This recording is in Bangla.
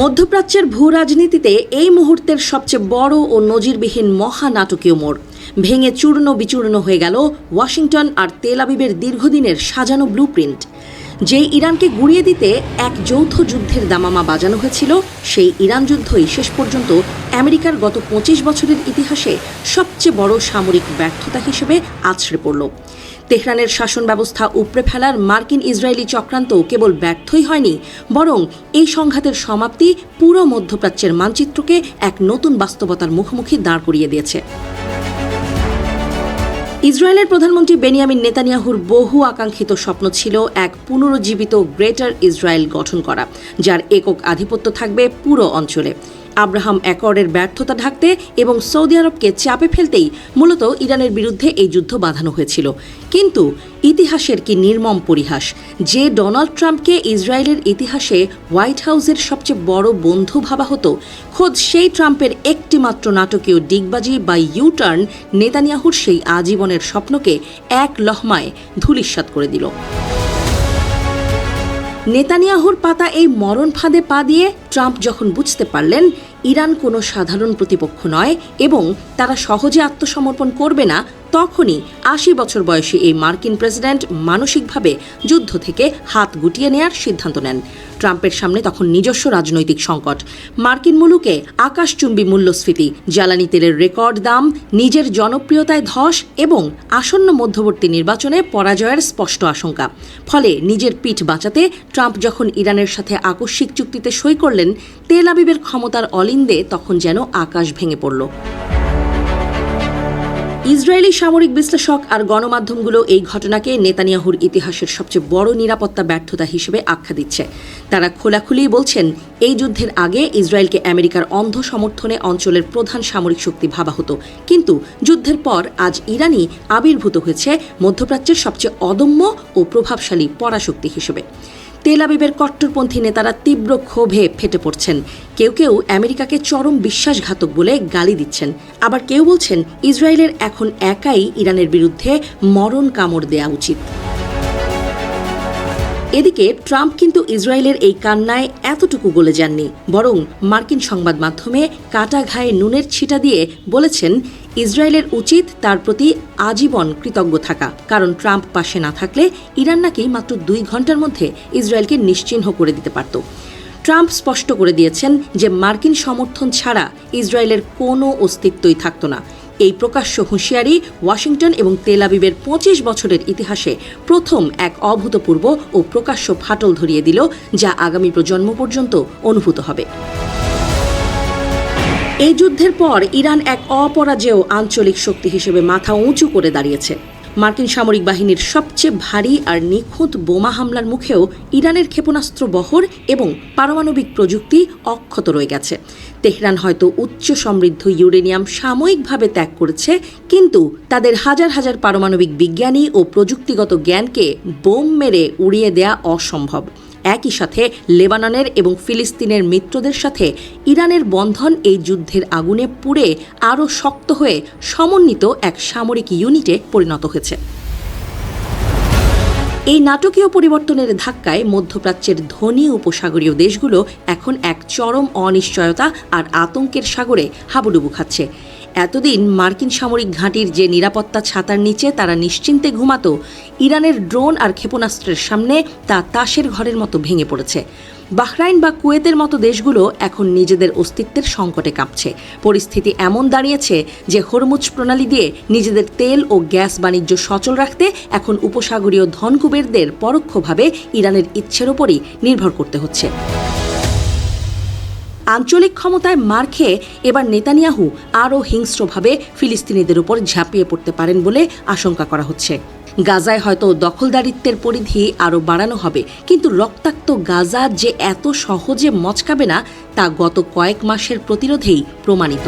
মধ্যপ্রাচ্যের ভূ রাজনীতিতে এই মুহূর্তের সবচেয়ে বড় ও নজিরবিহীন মহানাটকীয় মোড়। ভেঙে চূর্ণ বিচূর্ণ হয়ে গেল ওয়াশিংটন আর তেল আবিবের দীর্ঘদিনের সাজানো ব্লুপ্রিন্ট। যেই ইরানকে গুঁড়িয়ে দিতে এক যৌথ যুদ্ধের দামামা বাজানো হয়েছিল, সেই ইরান যুদ্ধই শেষ পর্যন্ত আমেরিকার গত ২৫ বছরের ইতিহাসে সবচেয়ে বড় সামরিক ব্যর্থতা হিসেবে আছড়ে পড়ল। তেহরানের শাসন ব্যবস্থা উপড়ে ফেলার মার্কিন ইসরায়েলি চক্রান্ত কেবল ব্যর্থই হয়নি, বরং এই সংঘাতের সমাপ্তি পুরো মধ্যপ্রাচ্যের মানচিত্রকে এক নতুন বাস্তবতার মুখোমুখি দাঁড় করিয়ে দিয়েছে। ইসরায়েলের প্রধানমন্ত্রী বেনিয়ামিন নেতানিয়াহুর বহু আকাঙ্ক্ষিত স্বপ্ন ছিল এক পুনরুজ্জীবিত গ্রেটার ইসরায়েল গঠন করা, যার একক আধিপত্য থাকবে পুরো অঞ্চলে। আব্রাহাম অ্যাকর্ডের ব্যর্থতা ঢাকতে এবং সৌদি আরবকে চাপে ফেলতেই মূলত ইরানের বিরুদ্ধে এই যুদ্ধ বাঁধানো হয়েছিল। কিন্তু ইতিহাসের কি নির্মম পরিহাস, যে ডোনাল্ড ট্রাম্পকে ইসরায়েলের ইতিহাসে হোয়াইট হাউসের সবচেয়ে বড় বন্ধু ভাবা হতো, খোদ সেই ট্রাম্পের একটিমাত্র নাটকীয় ডিগবাজি বা ইউটার্ন নেতানিয়াহুর সেই আজীবনের স্বপ্নকে এক লহমায় ধূলিসাৎ করে দিল। নেতানিয়াহুর পাতা এই মরণ ফাঁদে পা দিয়ে ট্রাম্প যখন বুঝতে পারলেন ইরান কোনো সাধারণ প্রতিপক্ষ নয় এবং তারা সহজে আত্মসমর্পণ করবে না, তখনই ৮০ বছর বয়সী এই মার্কিন প্রেসিডেন্ট মানসিকভাবে যুদ্ধ থেকে হাত গুটিয়ে নেয়ার সিদ্ধান্ত নেন। ট্রাম্পের সামনে তখন নিজস্ব রাজনৈতিক সংকট, মার্কিন মুলুকে আকাশচুম্বী মূল্যস্ফীতি, জ্বালানি তেলের রেকর্ড দাম, নিজের জনপ্রিয়তায় ধস এবং আসন্ন মধ্যবর্তী নির্বাচনে পরাজয়ের স্পষ্ট আশঙ্কা। ফলে নিজের পিঠ বাঁচাতে ট্রাম্প যখন ইরানের সাথে আকস্মিক চুক্তিতে সই করলেন, তেল আবিবের ক্ষমতার অলিন্দে তখন যেন আকাশ ভেঙে পড়ল। ইসরায়েলি সামরিক বিশ্লেষক আর গণমাধ্যমগুলো এই ঘটনাকে নেতানিয়াহুর ইতিহাসের সবচেয়ে বড় নিরাপত্তা ব্যর্থতা হিসেবে আখ্যা দিচ্ছে। তারা খোলাখুলি বলছেন, এই যুদ্ধের আগে ইসরায়েলকে আমেরিকার অন্ধ সমর্থনে অঞ্চলের প্রধান সামরিক শক্তি ভাবা হতো, কিন্তু যুদ্ধের পর আজ ইরানই আবির্ভূত হয়েছে মধ্যপ্রাচ্যের সবচেয়ে অদম্য ও প্রভাবশালী পরাশক্তি হিসেবে। তেল আবিবের কট্টরপন্থী নেতারা তীব্র ক্ষোভে ফেটে পড়ছেন। কেউ কেউ আমেরিকাকে চরম বিশ্বাসঘাতক বলে গালি দিচ্ছেন, আবার কেউ বলছেন ইসরায়েলের এখন একাই ইরানের বিরুদ্ধে মরণ কামড় দেয়া উচিত। এদিকে ট্রাম্প কিন্তু ইসরায়েলের এই কান্নায় এতটুকু গলে যাননি, বরং মার্কিন সংবাদ মাধ্যমে কাটা ঘায়ে নুনের ছিটা দিয়ে বলেছেন ইসরায়েলের উচিত তার প্রতি আজীবন কৃতজ্ঞ থাকা, কারণ ট্রাম্প পাশে না থাকলে ইরান নাকি মাত্র ২ ঘন্টার মধ্যে ইসরায়েলকে নিশ্চিহ্ন করে দিতে পারত। ট্রাম্প স্পষ্ট করে দিয়েছেন যে মার্কিন সমর্থন ছাড়া ইসরায়েলের কোনো অস্তিত্বই থাকত না। এই প্রকাশ্য হুঁশিয়ারি ওয়াশিংটন এবং তেল আবিবের ২৫ বছরের ইতিহাসে প্রথম এক অভূতপূর্ব ও প্রকাশ্য ফাটল ধরিয়ে দিল, যা আগামী প্রজন্ম পর্যন্ত অনুভূত হবে। এই যুদ্ধের পর ইরান এক অপরাজেয় আঞ্চলিক শক্তি হিসেবে মাথা উঁচু করে দাঁড়িয়েছে। মার্কিন সামরিক বাহিনীর সবচেয়ে ভারী আর নিখুঁত বোমা হামলার মুখেও ইরানের ক্ষেপণাস্ত্র বহর এবং পারমাণবিক প্রযুক্তি অক্ষত রয়ে গেছে। তেহরান হয়তো উচ্চ সমৃদ্ধ ইউরেনিয়াম সাময়িকভাবে ত্যাগ করেছে, কিন্তু তাদের হাজার হাজার পারমাণবিক বিজ্ঞানী ও প্রযুক্তিগত জ্ঞানকে বোম মেরে উড়িয়ে দেয়া অসম্ভব। একই সাথে লেবাননের এবং ফিলিস্তিনের মিত্রদের সাথে ইরানের বন্ধন এই যুদ্ধের আগুনে পুড়ে আরও শক্ত হয়ে সমন্বিত এক সামরিক ইউনিটে পরিণত হয়েছে। এই নাটকীয় পরিবর্তনের ধাক্কায় মধ্যপ্রাচ্যের ধনী উপসাগরীয় দেশগুলো এখন এক চরম অনিশ্চয়তা আর আতঙ্কের সাগরে হাবুডুবু খাচ্ছে। এতদিন মার্কিন সামরিক ঘাঁটির যে নিরাপত্তা ছাতার নিচে তারা নিশ্চিন্তে ঘুমাত, ইরানের ড্রোন আর ক্ষেপণাস্ত্রের সামনে তা তাসের ঘরের মতো ভেঙে পড়েছে। বাহরাইন বা কুয়েতের মতো দেশগুলো এখন নিজেদের অস্তিত্বের সংকটে কাঁপছে। পরিস্থিতি এমন দাঁড়িয়েছে যে হরমুজ প্রণালী দিয়ে নিজেদের তেল ও গ্যাস বাণিজ্য সচল রাখতে এখন উপসাগরীয় ধনকুবেরদের পরোক্ষভাবে ইরানের ইচ্ছের ওপরই নির্ভর করতে হচ্ছে। আঞ্চলিক ক্ষমতায় মার খেয়ে এবার নেতানিয়াহু আরও হিংস্রভাবে ফিলিস্তিনিদের উপর ঝাঁপিয়ে পড়তে পারেন বলে আশঙ্কা করা হচ্ছে। গাজায় হয়তো দখলদারিত্বের পরিধি আরও বাড়ানো হবে, কিন্তু রক্তাক্ত গাজা যে এত সহজে মচকাবে না তা গত কয়েক মাসের প্রতিরোধেই প্রমাণিত।